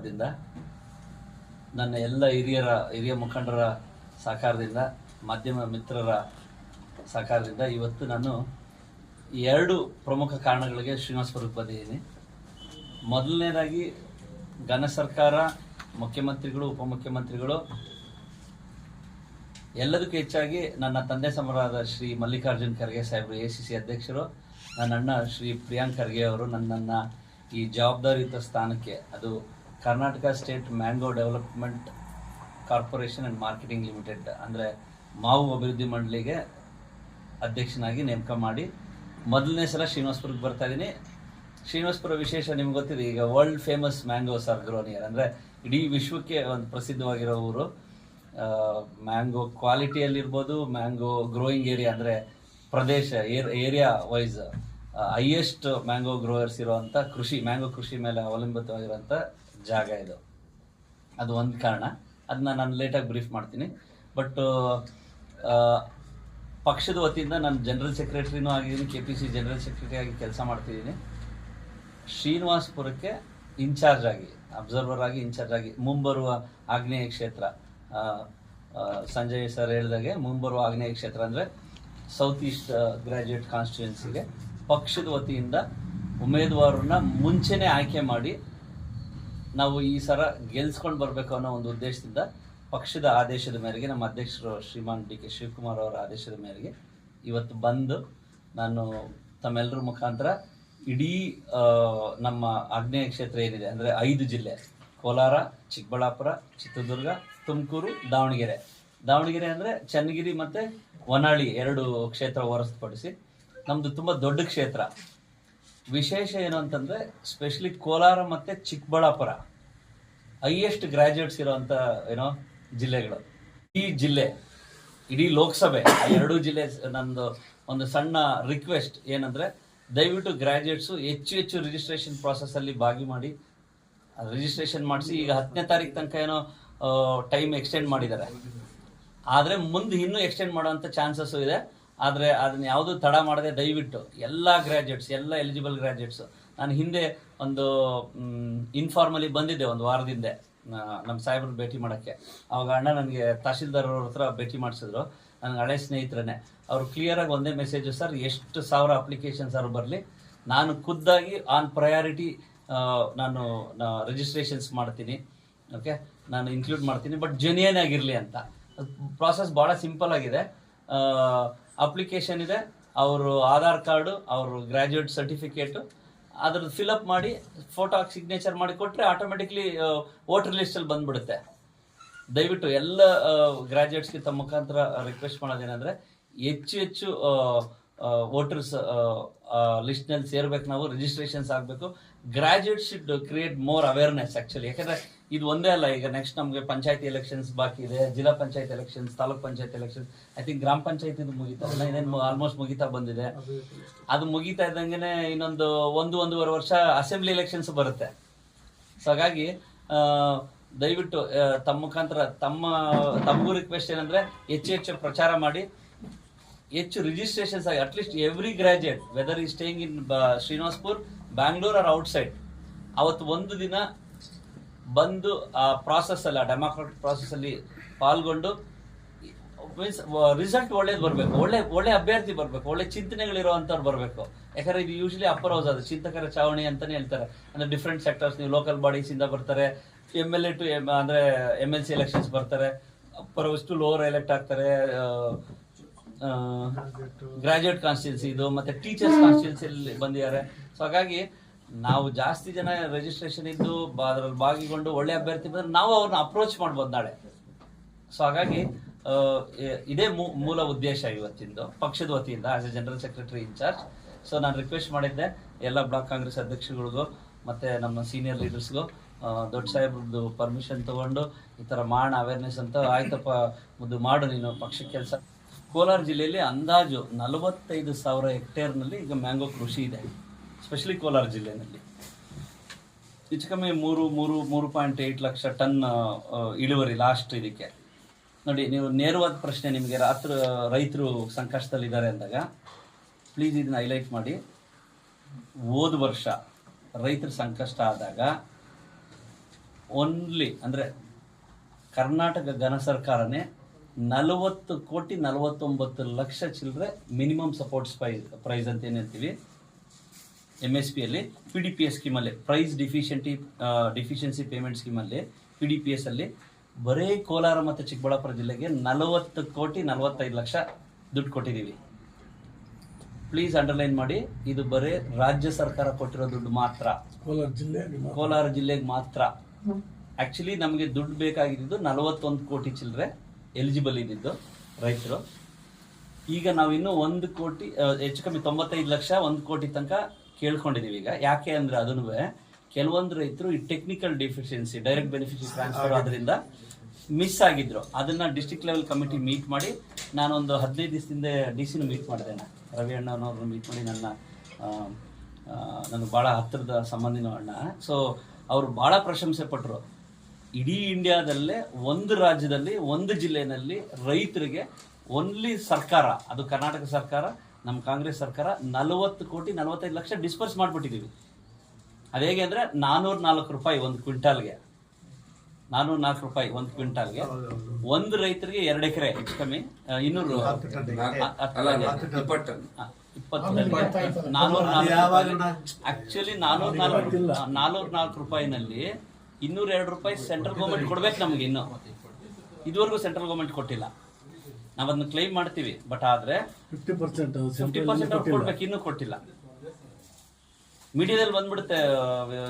ಸಹಕಾರದಿಂದ, ನನ್ನ ಎಲ್ಲ ಹಿರಿಯ ಮುಖಂಡರ ಸಹಕಾರದಿಂದ, ಮಾಧ್ಯಮ ಮಿತ್ರರ ಸಹಕಾರದಿಂದ ಇವತ್ತು ನಾನು 2 ಪ್ರಮುಖ ಕಾರಣಗಳಿಗೆ ಶ್ರೀನಿವಾಸಪುರಕ್ಕೆ ಬಂದಿದ್ದೀನಿ. ಮೊದಲನೇದಾಗಿ ಘನ ಸರ್ಕಾರ, ಮುಖ್ಯಮಂತ್ರಿಗಳು, ಉಪಮುಖ್ಯಮಂತ್ರಿಗಳು, ಎಲ್ಲದಕ್ಕೂ ಹೆಚ್ಚಾಗಿ ನನ್ನ ತಂದೆ ಸಮರಾದ ಶ್ರೀ ಮಲ್ಲಿಕಾರ್ಜುನ್ ಖರ್ಗೆ ಸಾಹೇಬರು ACC ಅಧ್ಯಕ್ಷರು, ನನ್ನ ಅಣ್ಣ ಶ್ರೀ ಪ್ರಿಯಾಂಕ್ ಖರ್ಗೆ ಅವರು ನನ್ನನ್ನು ಈ ಜವಾಬ್ದಾರಿಯುತ ಸ್ಥಾನಕ್ಕೆ, ಅದು Karnataka state mango development corporation and marketing limited ಅಂದರೆ ಮಾವು ಅಭಿವೃದ್ಧಿ ಮಂಡಳಿಗೆ ಅಧ್ಯಕ್ಷನಾಗಿ ನೇಮಕ ಮಾಡಿ ಮೊದಲನೇ ಸಲ ಶ್ರೀನಿವಾಸಪುರಕ್ಕೆ ಬರ್ತಾ ಇದ್ದೀನಿ. ಶ್ರೀನಿವಾಸಪುರ ವಿಶೇಷ ನಿಮ್ಗೆ ಗೊತ್ತಿದೆ, ಈಗ world famous mangoes are grown here, ಅಂದರೆ ಇಡೀ ವಿಶ್ವಕ್ಕೆ ಒಂದು ಪ್ರಸಿದ್ಧವಾಗಿರೋ ಊರು. ಮ್ಯಾಂಗೋ ಕ್ವಾಲಿಟಿಯಲ್ಲಿರ್ಬೋದು, ಮ್ಯಾಂಗೋ ಗ್ರೋಯಿಂಗ್ ಏರಿಯಾ ಅಂದರೆ ಪ್ರದೇಶ area wise highest mango growers ಇರೋವಂಥ ಮ್ಯಾಂಗೋ ಕೃಷಿ ಮೇಲೆ ಅವಲಂಬಿತವಾಗಿರೋಂಥ ಜಾಗ ಇದು. ಅದು ಒಂದು ಕಾರಣ, ಅದನ್ನ ನಾನು ಲೇಟಾಗಿ ಬ್ರೀಫ್ ಮಾಡ್ತೀನಿ. ಬಟ್ ಪಕ್ಷದ ವತಿಯಿಂದ ನಾನು ಜನರಲ್ ಸೆಕ್ರೆಟರಿನೂ ಆಗಿದ್ದೀನಿ, KPC ಜನರಲ್ ಸೆಕ್ರೆಟರಿ ಆಗಿ ಕೆಲಸ ಮಾಡ್ತಿದ್ದೀನಿ. ಶ್ರೀನಿವಾಸಪುರಕ್ಕೆ ಇನ್ಚಾರ್ಜ್ ಆಗಿ, ಅಬ್ಸರ್ವರ್ ಆಗಿ ಇನ್ಚಾರ್ಜ್ ಆಗಿ ಮುಂಬರುವ ಆಗ್ನೇಯ ಕ್ಷೇತ್ರ, ಸಂಜಯ್ ಸರ್ ಹೇಳಿದಾಗೆ ಮುಂಬರುವ ಆಗ್ನೇಯ ಕ್ಷೇತ್ರ ಅಂದರೆ ಸೌತ್ ಈಸ್ಟ್ ಗ್ರ್ಯಾಜುಯೇಟ್ ಕಾನ್ಸ್ಟಿಟ್ಯೂನ್ಸಿಗೆ ಪಕ್ಷದ ವತಿಯಿಂದ ಉಮೇದುವಾರನ್ನ ಮುಂಚೆನೇ ಆಯ್ಕೆ ಮಾಡಿ ನಾವು ಈ ಸಲ ಗೆಲ್ಸ್ಕೊಂಡು ಬರಬೇಕು ಅನ್ನೋ ಒಂದು ಉದ್ದೇಶದಿಂದ ಪಕ್ಷದ ಆದೇಶದ ಮೇರೆಗೆ, ನಮ್ಮ ಅಧ್ಯಕ್ಷರು ಶ್ರೀಮಾನ್ DK ಶಿವಕುಮಾರ್ ಅವರ ಆದೇಶದ ಮೇರೆಗೆ ಇವತ್ತು ಬಂದು ನಾನು ತಮ್ಮೆಲ್ಲರ ಮುಖಾಂತರ ಇಡೀ ನಮ್ಮ ಆಗ್ನೇಯ ಕ್ಷೇತ್ರ ಏನಿದೆ ಅಂದರೆ 5 ಜಿಲ್ಲೆ, ಕೋಲಾರ, ಚಿಕ್ಕಬಳ್ಳಾಪುರ, ಚಿತ್ರದುರ್ಗ, ತುಮಕೂರು, ದಾವಣಗೆರೆ ಅಂದರೆ ಚನ್ನಗಿರಿ ಮತ್ತು ಹೊನ್ನಾಳಿ 2 ಕ್ಷೇತ್ರ ಹೊರತುಪಡಿಸಿ ನಮ್ಮದು ತುಂಬ ದೊಡ್ಡ ಕ್ಷೇತ್ರ. ವಿಶೇಷ ಏನು ಅಂತಂದರೆ ಸ್ಪೆಷಲಿ ಕೋಲಾರ ಮತ್ತು ಚಿಕ್ಕಬಳ್ಳಾಪುರ ಹೈಯೆಸ್ಟ್ ಗ್ರ್ಯಾಜುಯೇಟ್ಸ್ ಇರೋವಂಥ ಜಿಲ್ಲೆಗಳು. ಈ ಜಿಲ್ಲೆ ಇಡೀ ಲೋಕಸಭೆ 2 ಜಿಲ್ಲೆ. ನಂದು ಒಂದು ಸಣ್ಣ ರಿಕ್ವೆಸ್ಟ್ ಏನಂದರೆ, ದಯವಿಟ್ಟು ಗ್ರ್ಯಾಜುಯೇಟ್ಸು ಹೆಚ್ಚು ರಿಜಿಸ್ಟ್ರೇಷನ್ ಪ್ರಾಸೆಸ್ಸಲ್ಲಿ ಭಾಗಿ ಮಾಡಿ, ರಿಜಿಸ್ಟ್ರೇಷನ್ ಮಾಡಿಸಿ. ಈಗ 10ನೇ ತಾರೀಕು ತನಕ ಟೈಮ್ ಎಕ್ಸ್ಟೆಂಡ್ ಮಾಡಿದ್ದಾರೆ, ಆದರೆ ಮುಂದೆ ಇನ್ನೂ ಎಕ್ಸ್ಟೆಂಡ್ ಮಾಡೋವಂಥ ಚಾನ್ಸಸ್ಸು ಇದೆ. ಆದರೆ ಅದನ್ನ ಯಾವುದೂ ತಡ ಮಾಡದೆ ದಯವಿಟ್ಟು ಎಲ್ಲ ಗ್ರ್ಯಾಜುಯೇಟ್ಸ್, ಎಲ್ಲ ಎಲಿಜಿಬಲ್ ಗ್ರ್ಯಾಜುಯೇಟ್ಸು, ನಾನು ಹಿಂದೆ ಒಂದು ಇನ್ಫಾರ್ಮಲಿ ಬಂದಿದ್ದೆ ಒಂದು ವಾರದಿಂದ ನಮ್ಮ ಸಾಹೇಬ್ರನ್ನ ಭೇಟಿ ಮಾಡೋಕ್ಕೆ. ಆವಾಗ ಅಣ್ಣ ನನಗೆ ತಹಶೀಲ್ದಾರ್ ಅವ್ರ ಹತ್ರ ಭೇಟಿ ಮಾಡಿಸಿದ್ರು, ನನಗೆ ಹಳೆ ಸ್ನೇಹಿತರನ್ನೇ. ಅವರು ಕ್ಲಿಯರಾಗಿ ಒಂದೇ ಮೆಸೇಜು, ಸರ್ ಎಷ್ಟು 1000 ಅಪ್ಲಿಕೇಶನ್ಸ್ ಅವ್ರು ಬರಲಿ, ನಾನು ಖುದ್ದಾಗಿ ಆನ್ ಪ್ರಯಾರಿಟಿ ನಾನು ರಿಜಿಸ್ಟ್ರೇಷನ್ಸ್ ಮಾಡ್ತೀನಿ, ಓಕೆ, ನಾನು ಇನ್ಕ್ಲೂಡ್ ಮಾಡ್ತೀನಿ, ಬಟ್ ಜೆನ್ಯೂನ್ ಆಗಿರಲಿ ಅಂತ. ಪ್ರಾಸೆಸ್ ಭಾಳ ಸಿಂಪಲ್ ಆಗಿದೆ. ಅಪ್ಲಿಕೇಶನ್ ಇದೆ, ಅವರು ಆಧಾರ್ ಕಾರ್ಡು, ಅವರು ಗ್ರ್ಯಾಜುಯೇಟ್ ಸರ್ಟಿಫಿಕೇಟು, ಅದ್ರದ್ದು ಫಿಲಪ್ ಮಾಡಿ ಫೋಟೋ ಹಾಕಿ ಸಿಗ್ನೇಚರ್ ಮಾಡಿ ಕೊಟ್ಟರೆ ಆಟೋಮೆಟಿಕ್ಲಿ ವೋಟರ್ ಲಿಸ್ಟಲ್ಲಿ ಬಂದ್ಬಿಡುತ್ತೆ. ದಯವಿಟ್ಟು ಎಲ್ಲ ಗ್ರ್ಯಾಜುಯೇಟ್ಸ್ಗೆ ತಮ್ಮ ಮುಖಾಂತರ ರಿಕ್ವೆಸ್ಟ್ ಮಾಡೋದೇನೆಂದರೆ, ಹೆಚ್ಚು ವೋಟರ್ಸ್ ಲಿಸ್ಟ್ನಲ್ಲಿ ಸೇರ್ಬೇಕು, ನಾವು ರಿಜಿಸ್ಟ್ರೇಷನ್ಸ್ ಆಗಬೇಕು. Graduates should create more awareness actually. ಯಾಕಂದರೆ ಇದು ಒಂದೇ ಅಲ್ಲ, ಈಗ ನೆಕ್ಸ್ಟ್ ನಮಗೆ ಪಂಚಾಯತಿ ಎಲೆಕ್ಷನ್ಸ್ ಬಾಕಿ ಇದೆ, ಜಿಲ್ಲಾ panchayat elections, taluk panchayat elections, I think ಗ್ರಾಮ ಪಂಚಾಯತಿದು ಮುಗಿತಾ ಇನ್ನೇನು ಆಲ್ಮೋಸ್ಟ್ ಮುಗಿತಾ ಬಂದಿದೆ. ಅದು ಮುಗಿತಾ ಇದ್ದಂಗೆ ಇನ್ನೊಂದು 1-1.5 ವರ್ಷ ಅಸೆಂಬ್ಲಿ ಎಲೆಕ್ಷನ್ಸ್ ಬರುತ್ತೆ. ಸೊ ಹಾಗಾಗಿ ದಯವಿಟ್ಟು ತಮ್ಮ ಮುಖಾಂತರ ತಮಗೂ ರಿಕ್ವೆಸ್ಟ್ ಏನಂದರೆ, ಹೆಚ್ಚು ಪ್ರಚಾರ ಮಾಡಿ, ಹೆಚ್ಚು ರಿಜಿಸ್ಟ್ರೇಷನ್ಸ್ ಆಗಿ, ಅಟ್ಲೀಸ್ಟ್ ಎವ್ರಿ ಗ್ರ್ಯಾಜುಯೇಟ್ ವೆದರ್ ಈ staying in Srinivaspur, Bangalore or outside, ಅವತ್ತು ಒಂದು ದಿನ ಬಂದು ಆ ಪ್ರಾಸೆಸ್ಸಲ್ಲಿ, ಆ ಡೆಮಾಕ್ರಾಟಿಕ್ ಪ್ರಾಸೆಸ್ಸಲ್ಲಿ ಪಾಲ್ಗೊಂಡು, ಮೀನ್ಸ್ ರಿಸಲ್ಟ್ ಒಳ್ಳೇದು ಬರಬೇಕು, ಒಳ್ಳೆ ಅಭ್ಯರ್ಥಿ ಬರಬೇಕು, ಒಳ್ಳೆ ಚಿಂತನೆಗಳಿರುವಂಥವ್ರು ಬರಬೇಕು. ಯಾಕಂದರೆ ಇದು ಯೂಶಲಿ ಅಪ್ಪರ್ ಹೌಸ್, ಅದು ಚಿಂತಕರ ಚಾವಣಿ ಅಂತಲೇ ಹೇಳ್ತಾರೆ. ಅಂದರೆ ಡಿಫ್ರೆಂಟ್ ಸೆಕ್ಟರ್ಸ್, ನೀವು ಲೋಕಲ್ ಬಾಡೀಸಿಂದ ಬರ್ತಾರೆ, MLA ಟು ಅಂದರೆ MLC ಎಲೆಕ್ಷನ್ಸ್ ಬರ್ತಾರೆ, upper house to lower elect ಆಗ್ತಾರೆ, ಗ್ರಾಜುಯೇಟ್ ಕಾನ್ಸ್ಟಿಟ್ಯೂನ್ಸಿ ಇದು, ಮತ್ತು ಟೀಚರ್ಸ್ ಕಾನ್ಸ್ಟಿಟ್ಯೂನ್ಸಿಯಲ್ಲಿ ಬಂದಿದ್ದಾರೆ. ಸೊ ಹಾಗಾಗಿ ನಾವು ಜಾಸ್ತಿ ಜನ ರಿಜಿಸ್ಟ್ರೇಷನ್ ಇದ್ದು ಅದರಲ್ಲಿ ಭಾಗಿಗೊಂಡು ಒಳ್ಳೆ ಅಭ್ಯರ್ಥಿ ಬಂದರೆ ನಾವು ಅವ್ರನ್ನ ಅಪ್ರೋಚ್ ಮಾಡ್ಬೋದು ನಾಳೆ. ಸೊ ಹಾಗಾಗಿ ಇದೇ ಮೂಲ ಉದ್ದೇಶ ಇವತ್ತಿಂದು ಪಕ್ಷದ ವತಿಯಿಂದ as a general secretary incharge. So ನಾನು ರಿಕ್ವೆಸ್ಟ್ ಮಾಡಿದ್ದೆ ಎಲ್ಲ ಬ್ಲಾಕ್ ಕಾಂಗ್ರೆಸ್ ಅಧ್ಯಕ್ಷಗಳಿಗೂ ಮತ್ತು ನಮ್ಮ ಸೀನಿಯರ್ ಲೀಡರ್ಸ್ಗೂ, ದೊಡ್ಡ ಸಾಹೇಬ್ರದ್ದು ಪರ್ಮಿಷನ್ ತೊಗೊಂಡು ಈ ಥರ ಮಾಡೋಣ ಅವೇರ್ನೆಸ್ ಅಂತ. ಆಯ್ತಪ್ಪ ಮುದ್ದು ಮಾಡು ನೀನು ಪಕ್ಷಕ್ಕೆ ಕೆಲಸ. ಕೋಲಾರ ಜಿಲ್ಲೆಯಲ್ಲಿ ಅಂದಾಜು 45,000 ಹೆಕ್ಟೇರ್ನಲ್ಲಿ ಈಗ ಮ್ಯಾಂಗೋ ಕೃಷಿ ಇದೆ, ಸ್ಪೆಷಲಿ ಕೋಲಾರ ಜಿಲ್ಲೆಯಲ್ಲಿ. ಹೆಚ್ಚು ಕಮ್ಮಿ 3.8 ಲಕ್ಷ ಟನ್ ಇಳುವರಿ ಲಾಸ್ಟ್ ಇದಕ್ಕೆ. ನೋಡಿ, ನೀವು ನೇರವಾದ ಪ್ರಶ್ನೆ, ನಿಮಗೆ ರೈತರು ಸಂಕಷ್ಟದಲ್ಲಿದ್ದಾರೆ ಅಂದಾಗ ಪ್ಲೀಸ್ ಇದನ್ನ ಹೈಲೈಟ್ ಮಾಡಿ. ಹೋದ ವರ್ಷ ರೈತರ ಸಂಕಷ್ಟ ಆದಾಗ ಓನ್ಲಿ ಅಂದರೆ ಕರ್ನಾಟಕ ಘನ ಸರ್ಕಾರನೇ 40,49,00,000 ಚಿಲ್ಲರೆ ಮಿನಿಮಮ್ ಸಪೋರ್ಟ್ಸ್ ಪ್ರೈಸ್ ಅಂತ ಏನು ಹೇಳ್ತೀವಿ MSPಯಲ್ಲಿ PDPS ಸ್ಕೀಮಲ್ಲಿ ಪ್ರೈಸ್ ಡಿಫಿಷಿಯನ್ಸಿ ಪೇಮೆಂಟ್ ಸ್ಕೀಮಲ್ಲಿ PDPS ಅಲ್ಲಿ ಬರೀ ಕೋಲಾರ ಮತ್ತು ಚಿಕ್ಕಬಳ್ಳಾಪುರ ಜಿಲ್ಲೆಗೆ 40,45,00,000 ದುಡ್ಡು ಕೊಟ್ಟಿದ್ದೀವಿ. ಪ್ಲೀಸ್ ಅಂಡರ್ಲೈನ್ ಮಾಡಿ, ಇದು ಬರೀ ರಾಜ್ಯ ಸರ್ಕಾರ ಕೊಟ್ಟಿರೋ ದುಡ್ಡು ಮಾತ್ರ, ಕೋಲಾರ ಜಿಲ್ಲೆಗೆ ಮಾತ್ರ. ಆ್ಯಕ್ಚುಲಿ ನಮಗೆ ದುಡ್ಡು ಬೇಕಾಗಿದ್ದು 41 ಕೋಟಿ ಚಿಲ್ಲರೆ ಎಲಿಜಿಬಲ್ ಇದ್ದಿದ್ದು ರೈತರು. ಈಗ ನಾವು ಇನ್ನೂ 1 ಕೋಟಿ ಹೆಚ್ಚು ಕಮ್ಮಿ 95 ಲಕ್ಷ 1 ಕೋಟಿ ತನಕ ಕೇಳ್ಕೊಂಡಿದ್ದೀವಿ. ಈಗ ಯಾಕೆ ಅಂದರೆ ಅದನ್ನು ಕೆಲವೊಂದು ರೈತರು ಈ technical deficiency direct beneficiary transfer ಆದ್ರಿಂದ ಮಿಸ್ ಆಗಿದ್ರು. ಅದನ್ನ ಡಿಸ್ಟ್ರಿಕ್ಟ್ ಲೆವೆಲ್ ಕಮಿಟಿ ಮೀಟ್ ಮಾಡಿ, ನಾನೊಂದು 15 ದಿವಸದಿಂದ DC ಮೀಟ್ ಮಾಡಿದೆ, ರವಿ ಅಣ್ಣನವ್ರನ್ನ ಮೀಟ್ ಮಾಡಿ, ನನಗೆ ಭಾಳ ಹತ್ತಿರದ ಸಂಬಂಧಿನ ಅಣ್ಣ. ಸೊ ಅವರು ಭಾಳ ಪ್ರಶಂಸೆ ಪಟ್ಟರು. ಇಡೀ ಇಂಡಿಯಾದಲ್ಲೇ ಒಂದು ರಾಜ್ಯದಲ್ಲಿ ಒಂದು ಜಿಲ್ಲೆಯಲ್ಲಿ ರೈತರಿಗೆ ಓನ್ಲಿ ಸರ್ಕಾರ, ಅದು ಕರ್ನಾಟಕ ಸರ್ಕಾರ, ನಮ್ಮ ಕಾಂಗ್ರೆಸ್ ಸರ್ಕಾರ 40,45,00,000 ಡಿಸ್ಪರ್ಸ್ ಮಾಡಿಬಿಟ್ಟಿದ್ದೀವಿ. ಅದು ಹೇಗೆ ಅಂದರೆ 404 ರೂಪಾಯಿ ಒಂದು ಕ್ವಿಂಟಾಲ್ಗೆ, 404 ರೂಪಾಯಿ ಒಂದು ಕ್ವಿಂಟಾಲ್ಗೆ. ಒಂದು ರೈತರಿಗೆ 2 ಎಕರೆ ಹೆಚ್ಚು ಕಮ್ಮಿ 200 ಆಕ್ಚುಲಿ 404 ರೂಪಾಯಿನಲ್ಲಿ 202 ರೂಪಾಯಿ ಸೆಂಟ್ರಲ್ ಗೌರ್ಮೆಂಟ್ ಕೊಡ್ಬೇಕು ನಮ್ಗೆ. ಇದುವರೆಗೂ ಸೆಂಟ್ರಲ್ ಗೌರ್ಮೆಂಟ್ ಕೊಟ್ಟಿಲ್ಲ. ನಾವು ಅದನ್ನ ಕ್ಲೈಮ್ ಮಾಡ್ತೀವಿ, ಬಟ್ ಆದ್ರೆ 50% ಕೊಡ್ಬೇಕು, ಇನ್ನೂ ಕೊಟ್ಟಿಲ್ಲ. ಮೀಡಿಯಾದಲ್ಲಿ ಬಂದ್ಬಿಡುತ್ತೆ,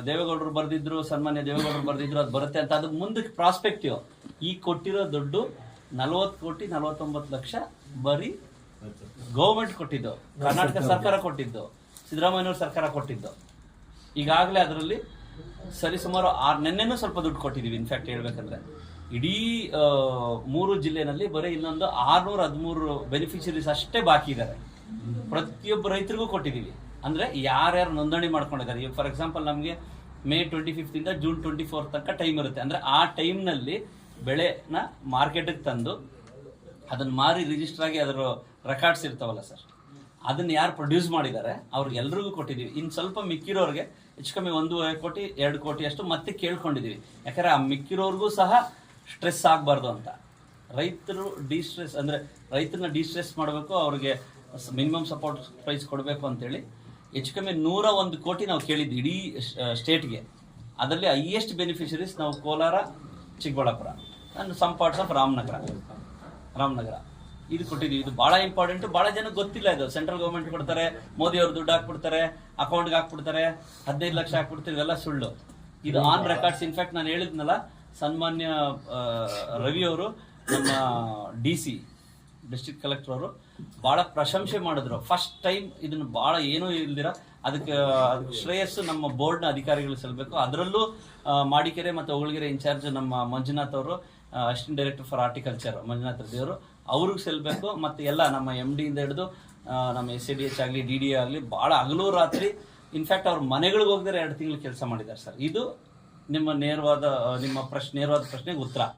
ದೇವೇಗೌಡರು ಬರ್ದಿದ್ರು, ಸನ್ಮಾನ್ಯ ದೇವೇಗೌಡರು ಬರ್ದಿದ್ರು, ಅದು ಬರುತ್ತೆ ಅಂತ. ಅದಕ್ಕೆ ಮುಂದಕ್ಕೆ ಪ್ರಾಸ್ಪೆಕ್ಟಿವ್. ಈ ಕೊಟ್ಟಿರೋ ದುಡ್ಡು 40,49,00,000 ಬರೀ ಗೌರ್ಮೆಂಟ್ ಕೊಟ್ಟಿದ್ದು, ಕರ್ನಾಟಕ ಸರ್ಕಾರ ಕೊಟ್ಟಿದ್ದು, ಸಿದ್ದರಾಮಯ್ಯನವ್ರ ಸರ್ಕಾರ ಕೊಟ್ಟಿದ್ದು. ಈಗಾಗಲೇ ಅದರಲ್ಲಿ ಸರಿಸುಮಾರು ನೆನ್ನೆನೂ ಸ್ವಲ್ಪ ದುಡ್ಡು ಕೊಟ್ಟಿದ್ದೀವಿ. ಇನ್ಫ್ಯಾಕ್ಟ್ ಹೇಳ್ಬೇಕಂದ್ರೆ ಇಡೀ 3 ಜಿಲ್ಲೆನಲ್ಲಿ ಬರೀ ಇನ್ನೊಂದು 613 ಬೆನಿಫಿಷರೀಸ್ ಅಷ್ಟೇ ಬಾಕಿ ಇದ್ದಾರೆ. ಪ್ರತಿಯೊಬ್ಬ ರೈತರಿಗೂ ಕೊಟ್ಟಿದ್ದೀವಿ. ಅಂದರೆ ಯಾರ್ಯಾರು ನೋಂದಣಿ ಮಾಡ್ಕೊಂಡಿದ್ದಾರೆ. ಈಗ ಫಾರ್ ಎಕ್ಸಾಂಪಲ್ ನಮಗೆ May 25 ಇಂದ June 24 ತನಕ ಟೈಮ್ ಇರುತ್ತೆ. ಅಂದರೆ ಆ ಟೈಮ್ನಲ್ಲಿ ಬೆಳೆನ ಮಾರ್ಕೆಟಿಗೆ ತಂದು ಅದನ್ನು ಮಾರಿ ರಿಜಿಸ್ಟರ್ ಆಗಿ ಅದರ ರೆಕಾರ್ಡ್ಸ್ ಇರ್ತಾವಲ್ಲ ಸರ್, ಅದನ್ನು ಯಾರು ಪ್ರೊಡ್ಯೂಸ್ ಮಾಡಿದ್ದಾರೆ ಅವ್ರಿಗೆಲ್ರಿಗೂ ಕೊಟ್ಟಿದ್ದೀವಿ. ಇನ್ನು ಸ್ವಲ್ಪ ಮಿಕ್ಕಿರೋರಿಗೆ ಹೆಚ್ಚು ಕಮ್ಮಿ 1 ಕೋಟಿ 2 ಕೋಟಿ ಅಷ್ಟು ಮತ್ತೆ ಕೇಳ್ಕೊಂಡಿದ್ದೀವಿ. ಯಾಕಂದರೆ ಆ ಮಿಕ್ಕಿರೋರ್ಗೂ ಸಹ ಸ್ಟ್ರೆಸ್ ಆಗಬಾರ್ದು ಅಂತ. ರೈತರು ಡಿಸ್ಟ್ರೆಸ್ ಅಂದರೆ ರೈತರನ್ನ ಡಿಸ್ಟ್ರೆಸ್ ಮಾಡಬೇಕು, ಅವ್ರಿಗೆ ಮಿನಿಮಮ್ ಸಪೋರ್ಟ್ ಪ್ರೈಸ್ ಕೊಡಬೇಕು ಅಂತೇಳಿ ಹೆಚ್ಚು ಕಮ್ಮಿ 101 ಕೋಟಿ ನಾವು ಕೇಳಿದ್ದು ಇಡೀ ಸ್ಟೇಟ್ಗೆ. ಅದರಲ್ಲಿ ಹೈಯೆಸ್ಟ್ ಬೆನಿಫಿಷರೀಸ್ ನಾವು Kolar, Chikkaballapur and some parts of Ramanagara ಇದು ಕೊಟ್ಟಿದ್ದೀವಿ. ಇದು ಭಾಳ ಇಂಪಾರ್ಟೆಂಟು. ಭಾಳ ಜನಕ್ಕೆ ಗೊತ್ತಿಲ್ಲ ಇದು. ಸೆಂಟ್ರಲ್ ಗೌರ್ಮೆಂಟ್ ಕೊಡ್ತಾರೆ, ಮೋದಿ ಅವರು ದುಡ್ಡು ಹಾಕ್ಬಿಡ್ತಾರೆ, ಅಕೌಂಟ್ಗೆ ಹಾಕ್ಬಿಡ್ತಾರೆ, 15 ಲಕ್ಷ ಹಾಕ್ಬಿಡ್ತಾರೆ, ಇವೆಲ್ಲ ಸುಳ್ಳು. ಇದು ಆನ್ ರೆಕಾರ್ಡ್ಸ್. ಇನ್ಫ್ಯಾಕ್ಟ್ ನಾನು ಹೇಳಿದ್ನಲ್ಲ, ಸನ್ಮಾನ್ಯ ರವಿ ಅವರು, ನಮ್ಮ DC ಡಿಸ್ಟ್ರಿಕ್ಟ್ ಕಲೆಕ್ಟರ್ ಅವರು ಭಾಳ ಪ್ರಶಂಸೆ ಮಾಡಿದ್ರು. ಫಸ್ಟ್ ಟೈಮ್ ಇದನ್ನು ಭಾಳ ಏನೂ ಇಲ್ದಿರ ಅದಕ್ಕೆ ಶ್ರೇಯಸ್ಸು ನಮ್ಮ ಬೋರ್ಡ್ನ ಅಧಿಕಾರಿಗಳು ಸಲ್ಲಬೇಕು. ಅದರಲ್ಲೂ ಮಾಡಿಕೆರೆ ಮತ್ತು ಹೊಗಳಗೆರೆ ಇನ್ಚಾರ್ಜ್ ನಮ್ಮ ಮಂಜುನಾಥ್ ಅವರು, assistant director for horticulture Manjunath Reddy ಅವರು, ಅವ್ರಿಗೆ ಸಲ್ಲಬೇಕು. ಮತ್ತು ಎಲ್ಲ ನಮ್ಮ MD ಇಂದ ಹಿಡಿದು ನಮ್ಮ SADH ಆಗಲಿ DDA ಆಗಲಿ ಭಾಳ ಹಗಲು ರಾತ್ರಿ, ಇನ್ಫ್ಯಾಕ್ಟ್ ಅವ್ರ ಮನೆಗಳಿಗೆ ಹೋಗಿದ್ರೆ 2 ತಿಂಗಳು ಕೆಲಸ ಮಾಡಿದ್ದಾರೆ ಸರ್. ಇದು ನಿಮ್ಮ ನೇರವಾದ ಪ್ರಶ್ನೆಗೆ ಉತ್ತರ.